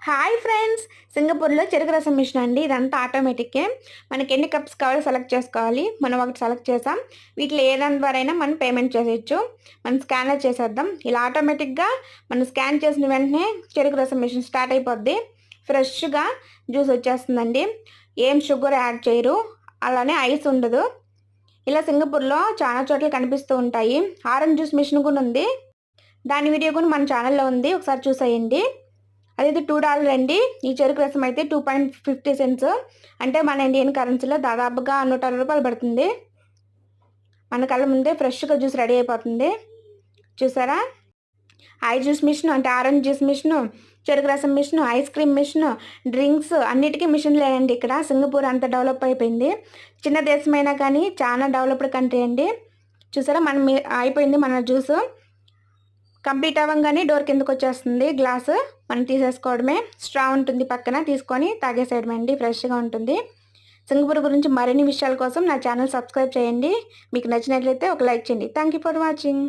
Hi friends, సింగపూర్లో చెరుకు రసం మిషన్ అండి. ఇదంతా ఆటోమేటిక్కే. మనకి ఎన్ని కప్స్ కావాలో సెలెక్ట్ చేసుకోవాలి. మనం ఒకటి సెలెక్ట్ చేసాం. వీటిలో ఏ దాని ద్వారా అయినా మనం పేమెంట్ చేసేయచ్చు. మనం స్కానర్ చేసేద్దాం. ఇలా ఆటోమేటిక్గా మనం స్కాన్ చేసిన వెంటనే చెరుకు రసం మిషన్ స్టార్ట్ అయిపోద్ది. ఫ్రెష్గా జ్యూస్ వచ్చేస్తుందండి. ఏం షుగర్ యాడ్ చేయరు, అలానే ఐస్ ఉండదు. ఇలా సింగపూర్లో చాలా చోట్ల కనిపిస్తూ ఉంటాయి. ఆరెంజ్ జ్యూస్ మిషన్ కూడా ఉంది. దాని వీడియో కూడా మన ఛానల్లో ఉంది, ఒకసారి చూసేయండి. అదైతే $2 అండి. ఈ చెరుకు రసం అయితే 2.50 సెంట్స్, అంటే మన ఇండియన్ కరెన్సీలో దాదాపుగా $160 పడుతుంది. మన కళ్ళ ముందే ఫ్రెష్గా జ్యూస్ రెడీ అయిపోతుంది. చూసారా, ఐ జ్యూస్ మిషన్ అంటే ఆరెంజ్ జ్యూస్ మిషను, చెరుకు రసం machine, ice cream machine, drinks అన్నిటికీ మిషన్లే అండి. ఇక్కడ సింగపూర్ అంత డెవలప్ అయిపోయింది. చిన్న దేశమైనా కానీ చాలా డెవలప్డ్ కంట్రీ అండి. చూసారా, అయిపోయింది మన జ్యూస్. కంప్లీట్ అవ్వగానే డోర్ కిందకు వచ్చేస్తుంది గ్లాసు. మనం తీసేసుకోవడమే. స్ట్రా ఉంటుంది పక్కన, తీసుకొని తాగేసేయడమే అండి. ఫ్రెష్గా ఉంటుంది. సింగపూర్ గురించి మరిన్ని విషయాల కోసం నా ఛానల్ సబ్స్క్రైబ్ చేయండి. మీకు నచ్చినట్లయితే ఒక లైక్ చేయండి. Thank you for watching.